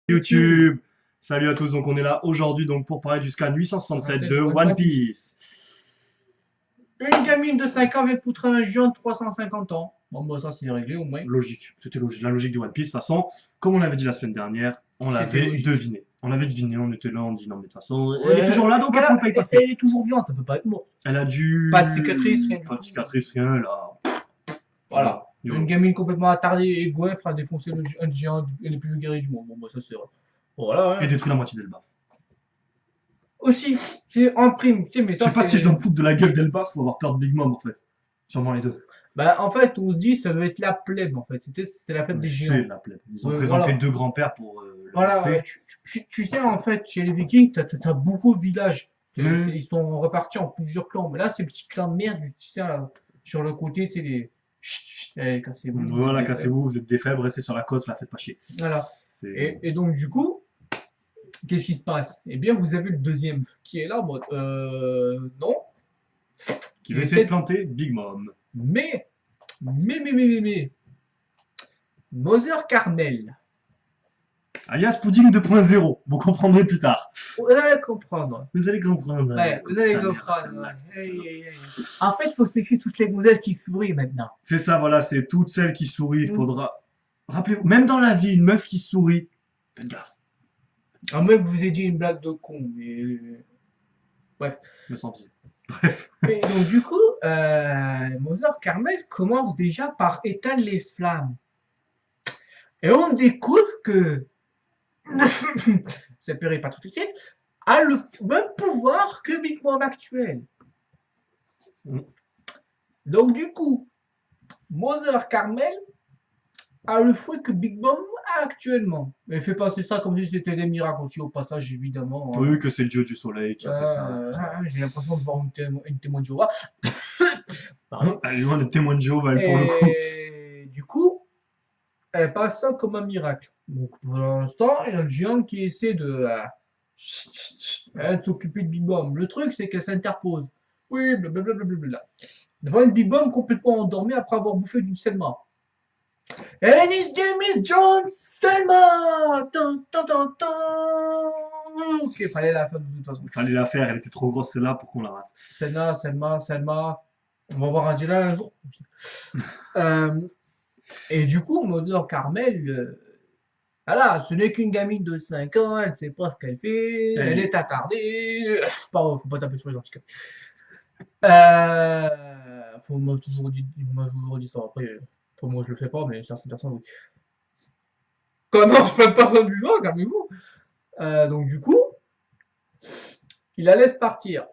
YouTube. Salut à tous, donc on est là aujourd'hui donc pour parler du scan 867 de One Piece. Une gamine de 5 ans vient de poutrer un jeune de 350 ans. Bon, bah ça c'est réglé au moins. Logique, c'était logique, la logique de One Piece. De toute façon, comme on l'avait dit la semaine dernière, on l'avait deviné. On l'avait deviné, on était là, on dit non mais de toute façon, elle est toujours là donc elle ne peut pas y passer. Elle est toujours vivante, elle peut pas être morte. Elle a dû... Pas de cicatrice, rien. Pas de cicatrice, rien là. Voilà. Une gamine complètement attardée et goinfre a défoncé un des géants les plus guéris du monde. Bon bah ça c'est vrai. Voilà. Et détruit la moitié d'Elbaf. Aussi, c'est en prime. Tu sais, mais ça, je sais pas si je dois me foutre de la gueule d'Elbaf ou avoir peur de Big Mom en fait. Sûrement les deux. Bah en fait on se dit ça doit être la plèbe en fait. C'était la plèbe des géants. C'est la plèbe. Ils ont présenté deux grands-pères pour le respect. Tu sais en fait chez les Vikings t'as beaucoup de villages. Ils sont repartis en plusieurs clans. Mais là c'est petits clans de merde. Tu sais là, sur le côté tu sais les... cassez-vous. Voilà, cassez-vous, vous êtes des faibles, restez sur la côte, la faites pas chier. Voilà. Et donc du coup, qu'est-ce qui se passe? Eh bien, vous avez le deuxième qui est là en mode non. Qui va essayer de planter Big Mom. Mais Mother Carmel. Alias Pudding 2.0, vous comprendrez plus tard. Vous allez comprendre. Vous allez comprendre. Ouais, vous allez comprendre. En fait, il faut se méfier toutes les gonzesses qui sourient maintenant. C'est ça, voilà, c'est toutes celles qui sourient. Il faudra. Rappelez-vous, même dans la vie, une meuf qui sourit, faites gaffe. En même vous ai dit une blague de con, mais. Bref. Je me sens visé. Bref. Et donc, du coup, Mother Carmel commence déjà par éteindre les flammes. Et on découvre que. Ça paraît pas tout de suite, a le même pouvoir que Big Mom actuel. Donc du coup, Mother Carmel a le fouet que Big Mom a actuellement. Mais fait passer ça comme si c'était des miracles aussi au passage, évidemment. Oui, que c'est le dieu du soleil qui a fait ça. J'ai l'impression de voir une témoin de Jéhovah. Pardon. Elle est loin des témoins de Jéhovah pour le coup. Et du coup, elle passe ça comme un miracle. Donc pour l'instant, il y a le géant qui essaie de s'occuper de Big Mom. Le truc, c'est qu'elle s'interpose. Oui, blablabla. Devant une Big Mom complètement endormie après avoir bouffé d'une Selma. And his name is John Selma. Ok, fallait la faire de toute façon. Fallait la faire, elle était trop grosse celle-là pour qu'on la rate. Selma. On va voir un Angela un jour. Et du coup, Mother Carmel, voilà, ce n'est qu'une gamine de 5 ans, elle ne sait pas ce qu'elle fait, elle est attardée. Pardon, faut pas taper sur les handicapés. On m'a toujours dit ça. Après, moi je le fais pas, mais certaines personnes, oui. Quand non, je peux personne du doigt, calmez-vous. Donc du coup, il la laisse partir.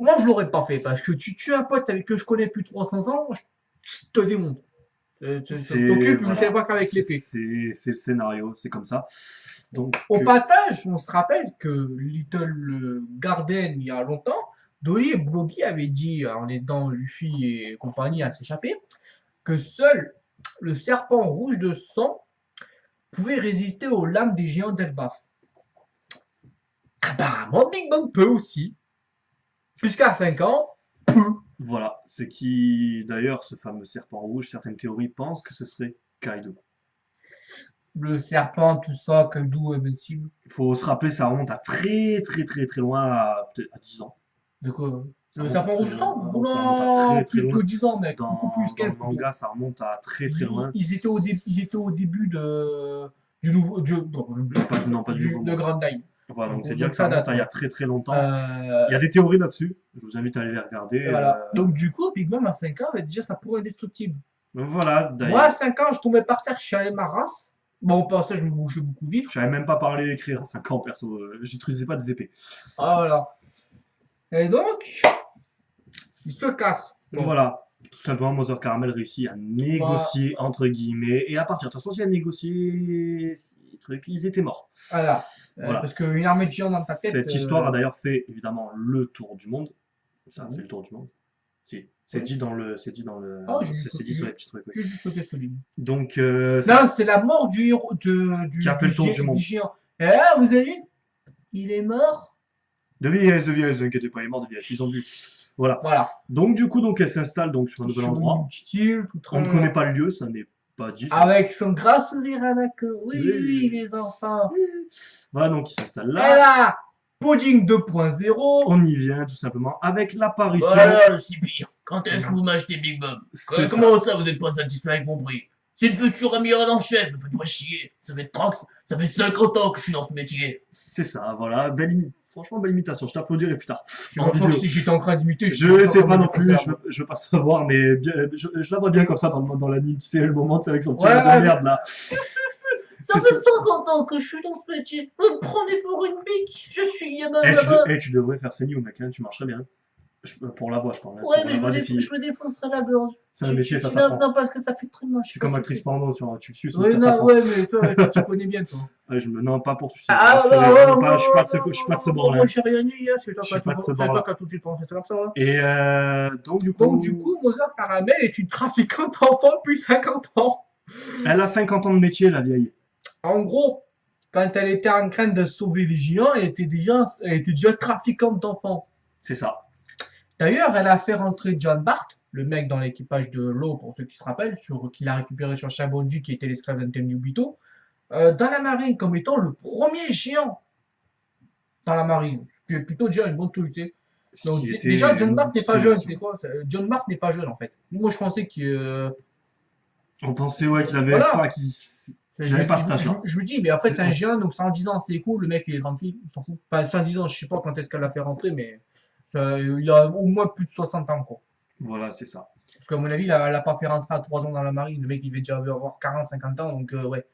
Moi, je l'aurais pas fait, parce que tu tues un pote avec que je connais plus de 300 ans, je te démonte. T'occupes, je ne sais pas qu'avec l'épée. C'est le scénario, c'est comme ça. Donc, au passage, on se rappelle que Little Garden, il y a longtemps, Dolly et Bloggy avaient dit, en aidant Luffy et compagnie à s'échapper, que seul le serpent rouge de sang pouvait résister aux lames des géants d'Elbaf. Apparemment, Big Mom peut aussi. Jusqu'à 5 ans, peut. Voilà, ce qui, d'ailleurs, ce fameux serpent rouge, certaines théories pensent que ce serait Kaido. Le serpent, tout ça, Kaido invincible. Il faut se rappeler, ça remonte à très loin, peut-être à 10 ans. De quoi? Le serpent rouge sang? Non, plus que 10 ans, mec. Beaucoup plus 15. Dans le manga, ça remonte à très loin. Ils étaient au début du nouveau... pas du nouveau. De Grand Line. Voilà, donc c'est dire que ça remonte à il y a très longtemps. Il y a des théories là-dessus. Je vous invite à aller les regarder. Voilà. Donc du coup, Big Mom à 5 ans avait déjà sa peau indestructible. Voilà, d'ailleurs. Moi à 5 ans, je tombais par terre, je chialais ma race. Bon, pour ça, je me bougeais beaucoup vite. Je savais même pas parler et écrire à 5 ans, perso. J'utilisais pas des épées. Voilà. Et donc, il se casse. Bon. Voilà. Tout simplement, Mother Carmel réussit à négocier, entre guillemets. Et à partir de toute façon, si elle négociait, ils étaient morts. Voilà. Parce qu'une armée de géants dans ta tête... Cette histoire a d'ailleurs fait, évidemment, le tour du monde. Ça a fait le tour du monde. Si. C'est dit dans le... C'est dit sur les petits trucs. J'ai juste sauté ce ligne. Donc... non, c'est la mort du héros qui a fait le tour du monde. Géant. Et là, vous avez vu, il est mort. De vieillesse, inquiétez pas, il est mort de vieillesse. Ils ont vu. Voilà. Donc du coup, elle s'installe sur un nouvel endroit. On ne connaît pas le lieu, ça n'est Pas dit. Avec son grand sourire à la queue. Oui, Oui. oui, les enfants. Voilà, donc il s'installe Et là. là, Pudding 2.0. On y vient tout simplement avec l'apparition. Voilà, le CP. Quand est-ce que vous m'achetez Big Bob? C'est ça. Comment ça, vous êtes pas satisfait avec mon prix? C'est le futur amiral en chef, me faites pas chier. Ça fait 50 ans que je suis dans ce métier. C'est ça, voilà. Franchement, belle imitation. Je t'applaudirai plus tard. Je En pense que vidéo. si j'étais en train d'imiter, Je sais pas non plus, faire. je veux pas savoir, mais je la vois bien comme ça dans l'anime, tu sais, le moment, c'est avec son petit Ouais, air de merde là. Ça fait 50 ans que je suis dans ce métier. Vous me prenez pour une biche. Je suis gamin Eh, là-bas. tu devrais faire Senyu, mec, hein, tu marcherais bien. Pour la voix, je parle. Hein, Ouais, pour mais la je voix des filles. me défoncerai la gorge. C'est un métier, ça Non, s'apprend. non, parce que ça fait très moche. C'est comme actrice porno, tu suces, Ouais, ça non, s'apprend. ouais, mais toi, tu connais bien, toi. Ouais, non, pas pour sucer. Ah, Je suis pas de ce bord-là. Moi, j'ai rien dit, hein, c'est toi Je suis pas de ce qui bord-là. as tout de suite pensé ça comme ça. Hein. Et donc, du coup. Donc, du coup, Mozart Caramel est une trafiquante d'enfants depuis 50 ans. Elle a 50 ans de métier, la vieille. En gros, quand elle était en train de sauver les géants, elle était déjà trafiquante d'enfants. C'est ça. D'ailleurs, elle a fait rentrer John Bart, le mec dans l'équipage de l'eau, pour ceux qui se rappellent, qu'il a récupéré sur Chabondu, qui était l'esclave d'Anthony Ubito, dans la marine, comme étant le premier géant dans la marine. Ce qui est plutôt déjà une bonne truc, tu sais. Donc, déjà, John Bart n'est pas jeune, c'est quoi? John Bart n'est pas jeune, en fait. Moi, je pensais qu'il... On pensait, ouais, qu'il avait Voilà. pas, qu'il avait pas cet âge-là. Je me dis, mais après, C'est- c'est un géant, donc 110 ans, c'est cool, le mec, il est tranquille, il s'en fout. Enfin, 110 ans, je sais pas quand est-ce qu'elle l'a fait rentrer, mais il a au moins plus de 60 ans, quoi. Voilà, c'est ça. Parce qu'à mon avis, elle l'a pas fait rentrer à 3 ans dans la marine. Le mec, il va déjà avoir 40, 50 ans. Donc, ouais.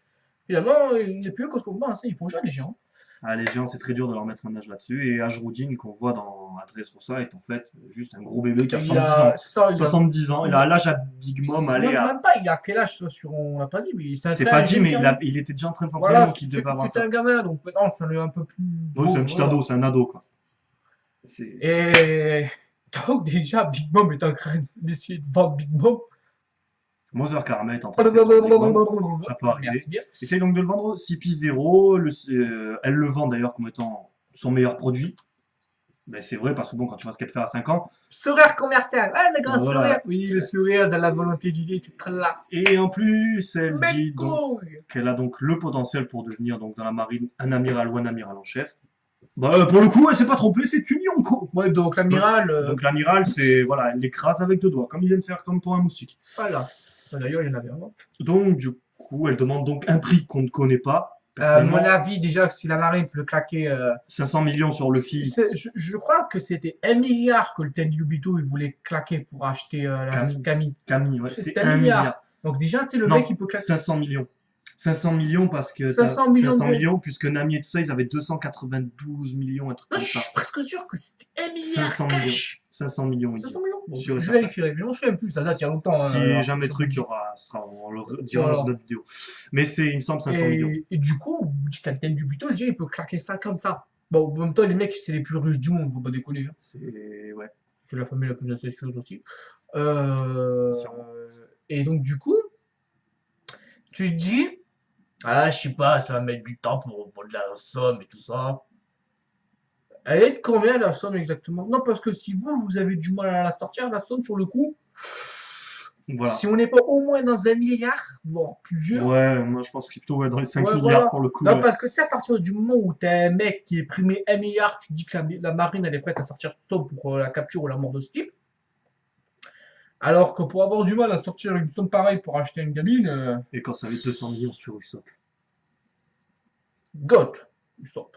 Finalement, il n'est plus que ce qu'on pense. Ils font jeune, les gens. Ah, les géants, c'est très dur de leur mettre un âge là-dessus. Et Ajroudine, qu'on voit dans Adresse Rossa, est en fait juste un gros bébé qui a 70 ans. C'est ça, il a... 70 ans. Il a l'âge à Big Mom, allez, Non, à... même pas, il a quel âge, ça, on l'a pas dit. Mais C'est pas dit, mais il était déjà en train de s'entraîner, voilà, donc il devait avoir c'était ça. un gamin, donc maintenant, ça lui est un peu plus... Oui, c'est un beau, petit voilà. ado, c'est un ado, quoi. Et donc, déjà, Big Mom est en train d'essayer de vendre Big Mom. Mother Caramel est en train de s'étendre Big Mom. Ça peut arriver. Merci bien. Essaye donc de le vendre. CP0, elle le vend d'ailleurs comme étant son meilleur produit. Ben, c'est vrai, parce que bon, quand tu vois ce qu'elle fait à 5 ans. Sourire commercial. Ah, le grand Voilà. sourire. Oui, le sourire de la volonté d'idée, tout très là. Et en plus, elle Mais dit donc couille. qu'elle a donc le potentiel pour devenir donc dans la marine un amiral ou un amiral en chef. Bah, pour le coup, elle s'est pas trompée, c'est une Yonko. Ouais, donc l'amiral. Donc l'amiral, c'est voilà, elle l'écrase avec deux doigts, comme il aime faire comme pour un moustique. Voilà. D'ailleurs, il y en avait un. Donc du coup, elle demande donc un prix qu'on ne connaît pas. Mon Personnellement, avis, déjà, si la marine peut le claquer. 500 millions sur le fil. Je crois que c'était 1 milliard que le Tenryubito il voulait claquer pour acheter la Camille. Camille, ouais, C'était c'était 1 1 milliard. Donc, déjà, tu sais, le Non, mec, il peut claquer. 500 millions. 500 millions parce que 500 millions 500 de- millions, puisque Nami et tout ça, ils avaient 292 millions, un truc Non, comme je ça. suis presque sûr que c'était 1 milliard 500 cash. 500 millions, il dit. 500 millions. Bon, Sûr et je certain. vérifierai. Mais j'en souviens plus, ça date il y a longtemps. Si jamais truc, il y aura, on le dira dans une autre vidéo. Mais c'est, il me semble, 500 millions. Et du coup, tu as le Tenryubito, déjà, il peut claquer ça comme ça. Bon, en même temps, les mecs, c'est les plus riches du monde, faut pas déconner. Hein. C'est, ouais. C'est la famille la plus incestueuse aussi. Sûrement. Et donc, du coup, tu te dis, ah, je sais pas, ça va mettre du temps pour de la somme et tout ça. Elle est de combien la somme exactement? Non, parce que si vous avez du mal à la sortir, la somme sur le coup, Voilà. si on n'est pas au moins dans 1 milliard, voire plusieurs. Ouais, moi je pense que c'est plutôt ouais, dans les 5 Ouais, milliards voilà. pour le coup. Non, ouais. parce que tu sais, à partir du moment où tu as un mec qui est primé 1 milliard, tu te dis que la marine elle est prête à sortir cette somme pour la capture ou la mort de ce type. Alors que pour avoir du mal à sortir une somme pareille pour acheter une gamine, Et quand ça avait 200 millions sur Usopp. God, Usopp.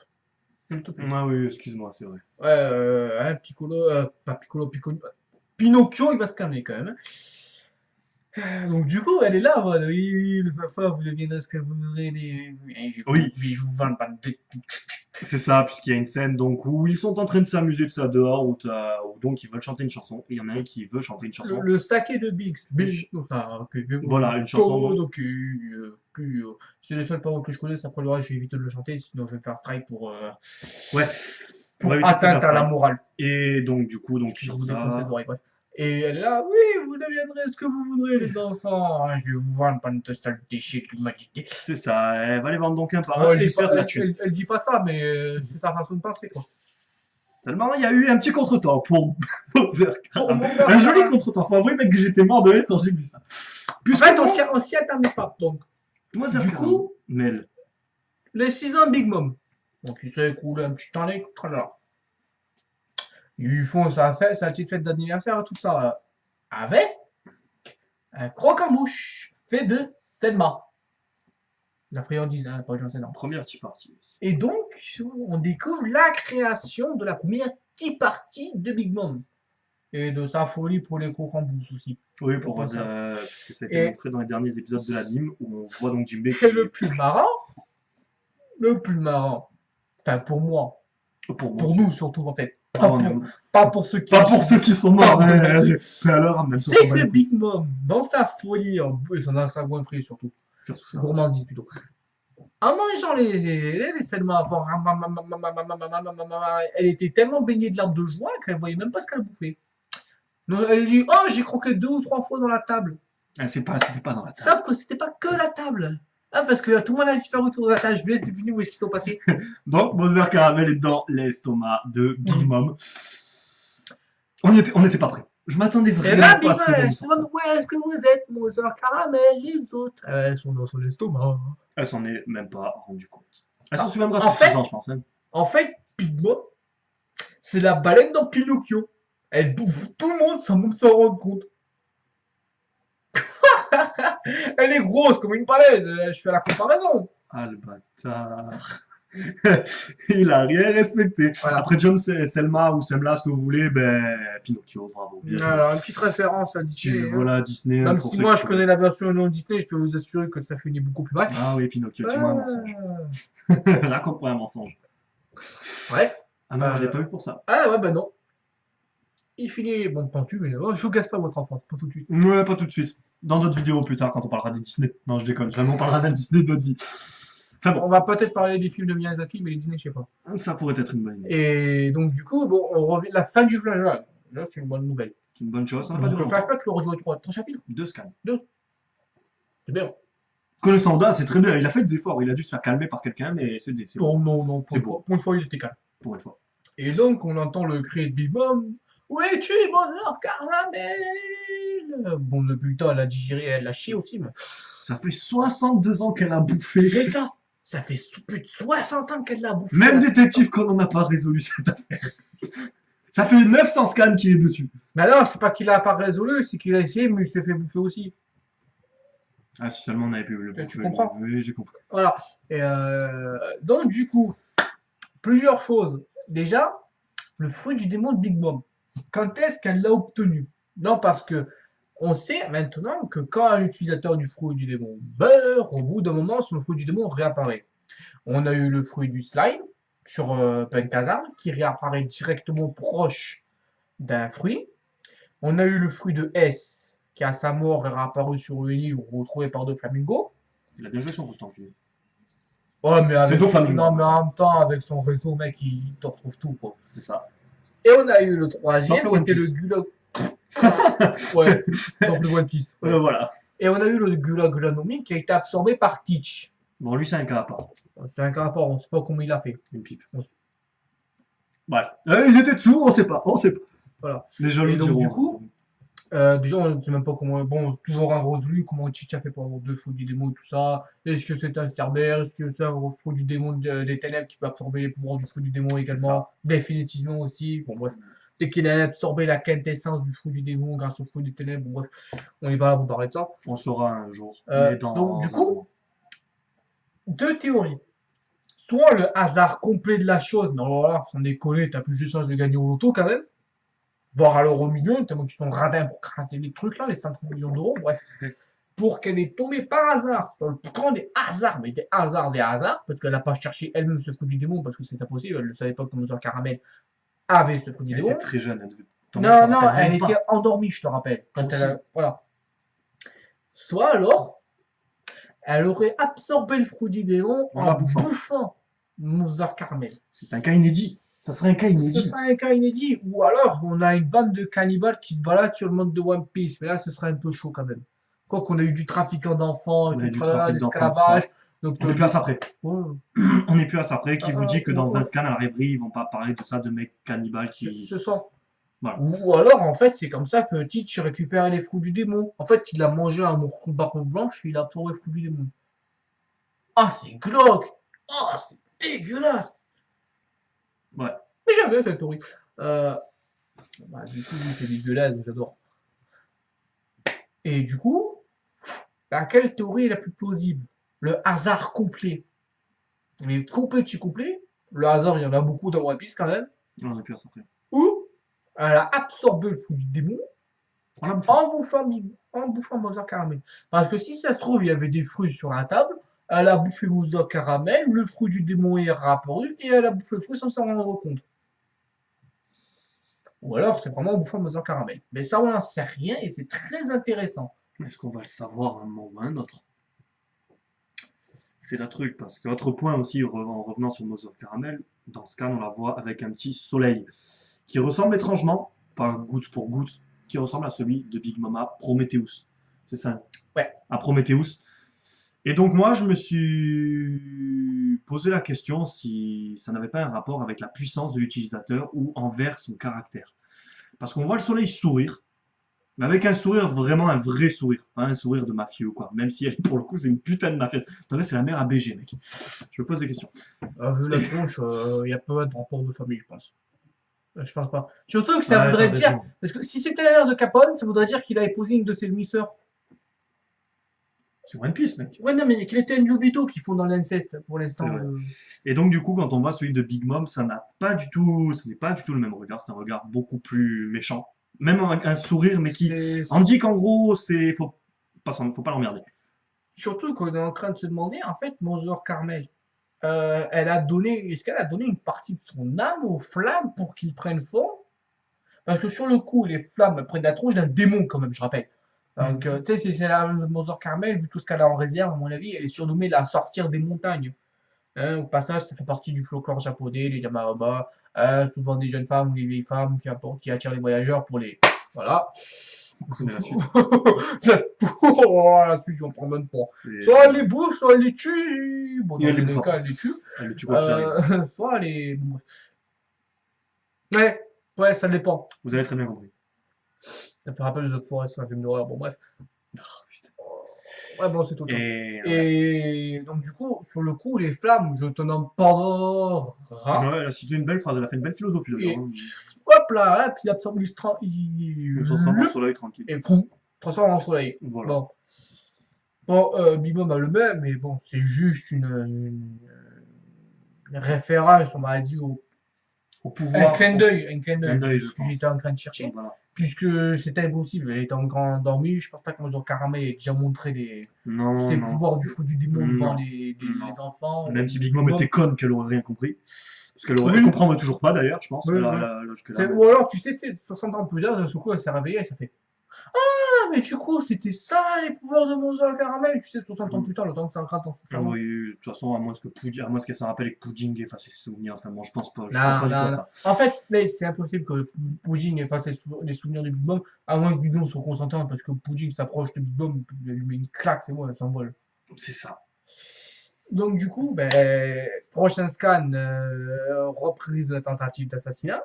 S'il te plaît. Ah oui, excuse-moi, c'est vrai. Ouais, hein, Piccolo, pas Piccolo, Pinocchio, il va se calmer quand même. Donc du coup, elle est là, voilà. Oui, le papa, vous deviendrez ce que vous voudrez. Oui. Je vous vends pas de... C'est ça, puisqu'il y a une scène donc où ils sont en train de s'amuser de ça dehors, où donc ils veulent chanter une chanson. Et il y en a un qui veut chanter une chanson. Le saké de Biggs. Enfin, Voilà, une chanson. Donc. C'est les seules paroles que je connais, après le reste, je vais éviter de le chanter, sinon je vais me faire strike pour Ouais. On va éviter de se atteinte faire à la ça. morale. Et donc du coup, donc Je ils vais chantent vous défoncer ça. de l'oreille, bref. Et elle est là, oui, vous deviendrez ce que vous voudrez, les enfants. Hein, je vais vous vendre pas de sale déchet de l'humanité. C'est ça, elle va les vendre donc un par Oh, un elle, et dit faire pas, de la thune. elle dit pas ça, mais c'est sa façon de penser, quoi. Seulement, il y a eu un petit contretemps pour Bowser. Pour mon Un joli contretemps. Faut avouer, mec, que j'étais mort de rire quand j'ai vu ça. Plus En fait, que on s'y attendait pas. Donc, Mother du coup, Caramel. les 6 ans Big Mom. Donc, il s'est écoulé un petit temps, tralala. Ils lui font sa fête, sa petite fête d'anniversaire et tout ça. Avec un croque en bouche fait de Selma. La friandise, hein, pas John Cena. Première Tea Party aussi. Et donc, on découvre la création de la première Tea Party de Big Mom. Et de sa folie pour les crocs en bouche aussi. Oui, Pour ça. parce que ça a été Et- montré dans les derniers épisodes de l'anime où on voit donc Jinbei Et le plus marrant, enfin pour moi, pour nous surtout en fait, pas pour ceux qui Pas pour ceux qui sont morts, Pas pour- mais alors, même c'est que Big Mom, dans sa folie, dans sa goinfrerie surtout, gourmandise plutôt, en mangeant les Selma, elle était tellement baignée de larmes de joie qu'elle voyait même pas ce qu'elle bouffait. Donc, elle dit, oh, j'ai croqué 2 ou 3 fois dans la table. C'était pas dans la table. Sauf que c'était pas que la table. Ah, parce que tout le monde a disparu autour de la table. Je vous laisse deviner où est-ce qu'ils sont passés. Donc, Mother Caramel est dans l'estomac de Big Mom. On n'était pas prêts. Je m'attendais Et vraiment là, pas Big à ce que Mom, nous elle se sorte ça. demande où est-ce que vous êtes, Mother Caramel, les autres. Elles sont dans son estomac. Elle s'en est même pas rendue compte. Elle s'en Ah, souviendra en de ses fait- 6 ans, je pense. Hein. En fait, Big Mom, c'est la baleine dans Pinocchio. Elle bouffe tout le monde sans même s'en rendre compte. Elle est grosse comme une baleine. Je fais la comparaison. Ah, le bâtard. Il a rien respecté. Voilà. Après John Selma ou Semla, ce que vous voulez, ben Pinocchio, bravo. Bien joué. Alors, une petite référence à Disney. Voilà, Disney. Même pour si ceux moi qui je connais la version non Disney, je peux vous assurer que ça finit beaucoup plus mal. Ah oui, Pinocchio, dis-moi un mensonge. Raconte-moi un mensonge. Ouais. Ah non, je l'ai pas vu pour ça. Ah ouais, bah non. Il finit, bon, pentu, mais je vous casse pas votre enfance, pas tout de suite. Ouais, pas tout de suite. Dans d'autres vidéos plus tard, quand on parlera des Disney. Non, je déconne. Vraiment, on parlera d'un Disney de notre vie. Enfin bon, On va peut-être parler des films de Miyazaki, mais les Disney, je sais pas. ça pourrait être une bonne idée. Et donc, du coup, bon, on revient la fin du flashback. Là, c'est une bonne nouvelle. C'est une bonne chose. Ça n'a pas Donc, duré le longtemps. flashback, le rejoint 3 chapitres. 2 scans. C'est bien. Connaissant Oda, c'est très bien. Il a fait des efforts. Il a dû se faire calmer par quelqu'un, mais c'est bon. Non, non, C'est pour, beau. pour une fois, il était calme. Pour une fois. Et donc, on entend le cri de Big Mom. Où es-tu, Mother Caramel? Bon, le putain, elle a digéré, elle a chié aussi, mais. Ça fait 62 ans qu'elle a bouffé. C'est ça. Ça fait plus de 60 ans qu'elle l'a bouffé. Même détective Conan n'a pas résolu cette affaire. Ça fait 900 scans qu'il est dessus. Mais alors, c'est pas qu'il a pas résolu, c'est qu'il a essayé, mais il s'est fait bouffer aussi. Ah, si seulement on avait pu le Tu bouffer. comprends? Oui, j'ai compris. Voilà. Et donc, du coup, plusieurs choses. Déjà, le fruit du démon de Big Mom. Quand est-ce qu'elle l'a obtenu? Non, parce que on sait maintenant que quand un utilisateur du fruit du démon meurt, au bout d'un moment, son fruit du démon réapparaît. On a eu le fruit du slime sur Penkazan qui réapparaît directement proche d'un fruit. On a eu le fruit de S qui, à sa mort, est réapparu sur une île retrouvé par deux flamingos. Il a bien joué son poste en film. Ouais, mais avec deux flamingos. non, mais en même temps, avec son réseau, mec, il te retrouve tout, quoi. C'est ça. Et on a eu le troisième, Sauf le One c'était le Piece. Gulag. Ouais, sauf le One Piece. Ouais. Voilà. Et on a eu le Gulag Glanomi qui a été absorbé par Teach. Bon, lui, c'est un cas à part. C'est un cas à part, on sait pas comment il a fait. Une pipe. On s- Bref. Ils étaient dessous, on sait pas. On sait pas. Voilà. Les jaloux Et donc, diront. du coup, déjà, on ne sait même pas comment. Bon, toujours un résolu, comment Teach a fait pour avoir deux fruits du démon et tout ça. Est-ce que c'est un cerbère? Est-ce que c'est un fruit du démon des ténèbres qui peut absorber les pouvoirs du fruit du démon également? Définitivement aussi. Bon, bref. Dès qu'il a absorbé la quintessence du fruit du démon grâce au fruit des ténèbres, bon, bref, on n'est pas là pour parler de ça. On saura un jour. Euh, Mais dans donc, du un coup, moment. Deux théories. Soit le hasard complet de la chose, mais alors là, sans déconner, t'as plus de chances de gagner au loto quand même. Voire alors au million, tellement qu'ils sont radins pour craquer les trucs là, les 5 millions d'euros, bref. Pour qu'elle est tombée par hasard, dans le plus grand des hasards, mais des hasards, parce qu'elle n'a pas cherché elle-même ce fruit du démon, parce que c'est impossible, elle ne savait pas que Mother Caramel avait ce fruit du Elle démon. était très jeune. Elle devait tomber, Non, ça non, rappelle elle même pas. était endormie, je te rappelle. Quand Aussi. voilà. Soit alors, elle aurait absorbé le fruit du démon En en la bouffant. bouffant Mother Caramel. C'est un cas inédit. Ça serait un cas Ce inédit. serait un cas inédit. Ou alors, on a une bande de cannibales qui se baladent sur le monde de One Piece. Mais là, ce serait un peu chaud quand même. Quoi qu'on a eu du trafiquant d'enfants, On a eu du tout ça, trafic d'enfants, l'esclavage. Donc, On est plus à ça après. ouais. On est plus à ça après. Qui vous dit que dans ouais. 20 scans à la rêverie, ils vont pas parler de ça, de mecs cannibales qui. Ce soir. Voilà. Ou alors, en fait, c'est comme ça que Teach récupère les fruits du démon. En fait, il a mangé un morceau de barbe blanche et il a pour les fruits du démon. Ah, c'est glauque! Ah, c'est dégueulasse! Ouais. Mais j'aime bien cette théorie. Du coup, oui, c'est dégueulasse, j'adore. Et du coup, laquelle théorie est la plus plausible? Le hasard complet. Mais complet de chez complet, le hasard, il y en a beaucoup dans One Piece quand même. On a pu après. Ou elle a absorbé le fruit du démon On l'a bouffé. en bouffant Mother Caramel. Parce que si ça se trouve, il y avait des fruits sur la table, elle a bouffé Mother Caramel, le fruit du démon est réapparu et elle a bouffé le fruit sans s'en rendre compte. Ou alors c'est vraiment en bouffant Mother Caramel. Mais ça, on n'en sait rien et c'est très intéressant. Est-ce qu'on va le savoir à un moment ou à un autre? C'est le truc, parce que autre point aussi, en revenant sur Mother Caramel, dans ce cas, on la voit avec un petit soleil qui ressemble étrangement, pas goutte pour goutte, qui ressemble à celui de Big Mama Prometheus. C'est ça? Ouais. À Prometheus. Et donc moi, je me suis posé la question si ça n'avait pas un rapport avec la puissance de l'utilisateur ou envers son caractère. Parce qu'on voit le soleil sourire, mais avec un sourire, vraiment un vrai sourire, pas un sourire de mafieux quoi. Même si elle, pour le coup, c'est une putain de mafieuse. Attendez, c'est la mère ABG, mec. Je me pose des questions. Vu la tronche, il y a pas de rapport de famille, je pense. Je pense pas. Surtout que ça Ouais, voudrait t'as dire. raison. Parce que si c'était la mère de Capone, ça voudrait dire qu'il a épousé une de ses demi-sœurs. C'est One Piece, mec. Ouais, non, mais qu'il était un Yobito qu'ils font dans l'inceste pour l'instant. C'est vrai. Et donc, du coup, quand on voit celui de Big Mom, ça n'a pas du tout, ce n'est pas du tout le même regard. C'est un regard beaucoup plus méchant. Même un sourire, mais qui C'est- en dit qu'en gros, faut pas l'emmerder. Surtout qu'on est en train de se demander, en fait, Mother Carmel, est-ce qu'elle a donné une partie de son âme aux flammes pour qu'ils prennent forme? Parce que sur le coup, les flammes prennent la tronche d'un démon, quand même, je rappelle. Donc, tu sais, si c'est la Mother Carmel, vu tout ce qu'elle a en réserve, à mon avis, elle est surnommée la sorcière des montagnes. Au passage, ça fait partie du folklore japonais, les Yamaoba, souvent des jeunes femmes ou des vieilles femmes qui attirent les voyageurs pour les. Voilà. On connaît la suite. Oh, la suite, j'en prends même pas. C'est- Soit elle les bouffe, soit elle les tue. Bon, Et dans elle les les deux bouffe cas, après. elle les tue. Elle le tue quoi qu'il arrive. Soit elle les. Bon, bref. Ouais, ça dépend. Vous avez très bien compris. Ça me rappelle les autres fois, c'est un film d'horreur. Bon, bref. Oh, putain. Ouais, bon, c'est tout. Et Et donc, du coup, sur le coup, les flammes, je te nomme pas rare. ouais, elle a cité une belle phrase, elle a fait une belle philosophie Et- d'ailleurs. Hop là, hop, il absorbe On s'en sort en soleil tranquille. et fou, transforme en soleil. Voilà. Bon. Big Mom a le même, mais bon, c'est juste une référence, on m'a dit, Au un pouvoir. clin d'œil, Clin d'œil, je ce que pense. j'étais en train de chercher. Voilà. Puisque c'était impossible, elle était encore endormie, je pense pas que Mother Caramel ait déjà montré Non, ses non. pouvoirs du fou du démon devant Non, les non. enfants. Même si Big Mom était conne, qu'elle aurait rien compris. Parce qu'elle aurait Oui. comprendrait toujours pas d'ailleurs, je pense. Oui, la- oui. la- la- jusque-là, mais- Ou alors, tu sais, 60 ans plus tard, d'un seul coup, elle s'est réveillée, elle s'est fait Ah, mais du coup, c'était ça les pouvoirs de Mother Caramel. Tu sais, 60 ans plus tard, le temps que t'es en train de t'en Ah cerveau. oui, de toute façon, à moins qu'elle s'en rappelle et que Pudding efface ses souvenirs. Enfin bon, je pense pas. Je Non, crois pas du tout non, à non. ça. En fait, mais c'est impossible que Pudding efface les souvenirs de Big Mom, à moins que Big Mom soit consentant, parce que Pudding s'approche de Big Mom, il lui met une claque, c'est bon, elle s'envole. C'est ça. Donc, du coup, prochain scan, reprise de la tentative d'assassinat.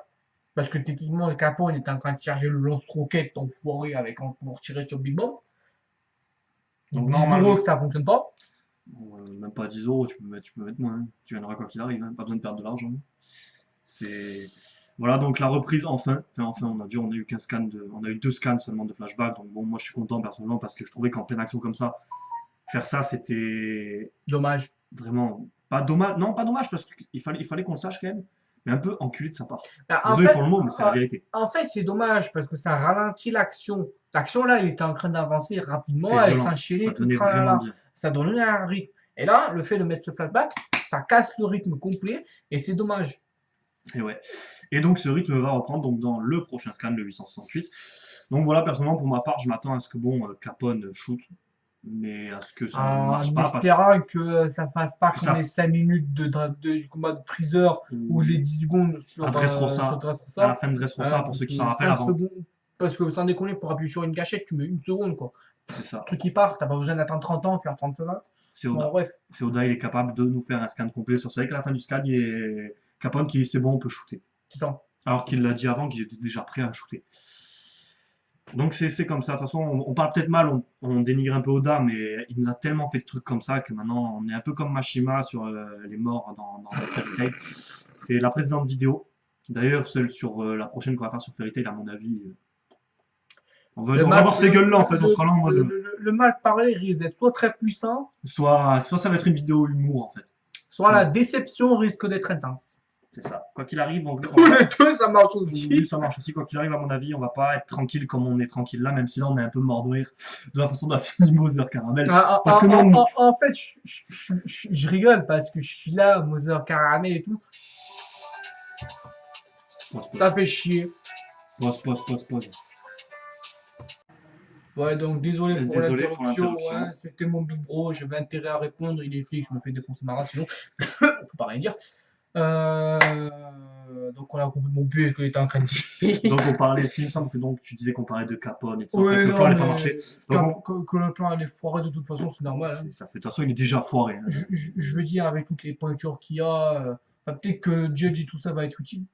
Parce que techniquement, le Capone est en train de charger le lance-roquette enfoiré pour tirer sur Big Mom. Donc 10 normalement, euros que ça fonctionne pas. bon, même pas 10 euros, tu peux mettre moins. Hein. Tu gagneras quoi qu'il arrive, hein. Pas besoin de perdre de l'argent. C'est. Voilà, donc la reprise enfin. Enfin, on a eu qu'un scan on a eu 2 scans seulement de flashback. Donc bon, moi je suis content personnellement parce que je trouvais qu'en pleine action comme ça, faire ça c'était Dommage. vraiment pas dommage. Non, pas dommage parce qu'il fallait qu'on le sache quand même. Mais un peu enculé de sa part. Bah, Désolé pour le mot, mais c'est la vérité. En fait, c'est dommage parce que ça ralentit l'action. L'action là, il était en train d'avancer rapidement, C'était elle violent. s'enchaînait, Ça tout devenait vraiment tralala. bien. Ça donnait un rythme. Et là, le fait de mettre ce flashback, ça casse le rythme complet et c'est dommage. Et ouais. Et donc ce rythme va reprendre donc dans le prochain scan, le 868. Donc voilà, personnellement pour ma part, je m'attends à ce que Capone shoot, mais à ce que ça ne En marche pas. Parce espérant que ça fasse pas Que comme ça- les 5 minutes du combat de Freezer ou les 10 secondes sur à Dressrosa, sur à Dressrosa. la fin de Dressrosa, pour ceux qui s'en 5 rappellent avant. secondes. Parce que sans déconner, pour appuyer sur une gâchette, tu mets une seconde quoi. C'est ça. Le truc qui part, t'as pas besoin d'attendre 30 ans, faire 30 secondes. C'est Oda. Bon, bref. C'est Oda, il est capable de nous faire un scan complet sur ça. Et qu'à la fin du scan, il y a Capone qui dit c'est bon, on peut shooter. C'est ça. Alors qu'il l'a dit avant qu'il était déjà prêt à shooter. Donc c'est comme ça. De toute façon, on parle peut-être mal, on dénigre un peu Oda, mais il nous a tellement fait de trucs comme ça que maintenant on est un peu comme Mashima sur les morts dans Fairy Tail. C'est la précédente vidéo. D'ailleurs, celle sur la prochaine qu'on va faire sur Fairy Tail, à mon avis, on va voir ces gueules-là en fait. On sera là en mode. Le mal parlé risque d'être soit très puissant, Soit ça va être une vidéo humour en fait. soit la déception risque d'être intense. C'est ça. Quoi qu'il arrive, Tous les deux, ça marche aussi. oui, ça marche aussi. Quoi qu'il arrive, à mon avis, on va pas être tranquille comme on est tranquille là, même si là on est un peu mort de rire de la façon dont a fini Mother Caramel. Parce que en fait, je rigole parce que je suis là, Mother Caramel et tout. Ça fait chier. Pause. Ouais, donc désolé pour l'interruption. l'interruption. Ouais, c'était mon big bro. J'avais intérêt à répondre. Il est flic, je me fais défoncer ma race, sinon on peut pas rien dire. Donc on a complètement bué ce que j'étais en train de dire. Donc on parlait, il me semble que donc tu disais qu'on parlait de Capone et tout ça. Ouais, En fait, le non, plan n'a pas mais marché. Donc, que le plan allait foirer de toute façon, c'est normal. Hein. ça fait, de toute façon, il est déjà foiré. Hein. Je veux dire, avec toutes les pointures qu'il y a, peut-être que Judge et tout ça va être utile.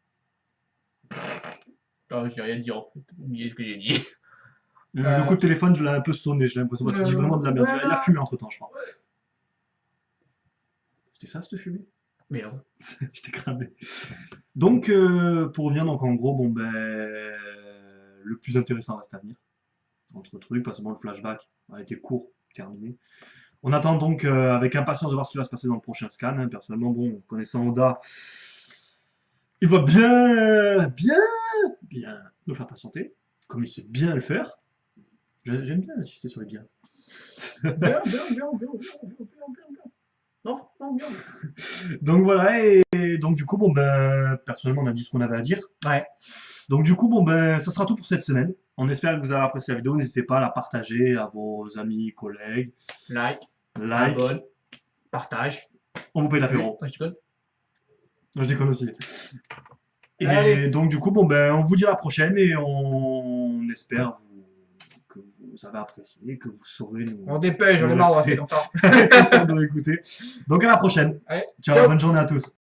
Ah, j'ai rien dit en fait. Oubliez ce que j'ai dit. Le coup de téléphone, je l'ai un peu sonné, j'ai l'impression. Parce que je dis vraiment de la merde. Il a fumé entre temps, je crois. C'était ça, cette fumée? Merde. J'étais cramé. Donc, pour revenir, donc en gros, bon ben, le plus intéressant reste à venir. Entre trucs, parce que bon, le flashback a été court, terminé. On attend donc avec impatience de voir ce qui va se passer dans le prochain scan. Hein. Personnellement, bon, connaissant Oda, il va bien nous faire patienter, comme il sait bien le faire. J'aime bien insister sur les biens. Bien. Non, bien. Donc voilà, et donc du coup, bon ben, personnellement, on a dit ce qu'on avait à dire. Ouais. Donc du coup, bon ben, ça sera tout pour cette semaine. On espère que vous avez apprécié la vidéo. N'hésitez pas à la partager à vos amis, collègues. Like, Like. abonne, partage. On vous paye l'apéro. Oui, je déconne. Non, je déconne aussi. Et Allez. donc du coup, bon ben, on vous dit à la prochaine et on espère que vous avez apprécié, que vous saurez nous. On dépêche, on est marre, on va rester longtemps. Ça doit écouter. Donc à la prochaine. Allez, Ciao, ciao. bonne journée à tous.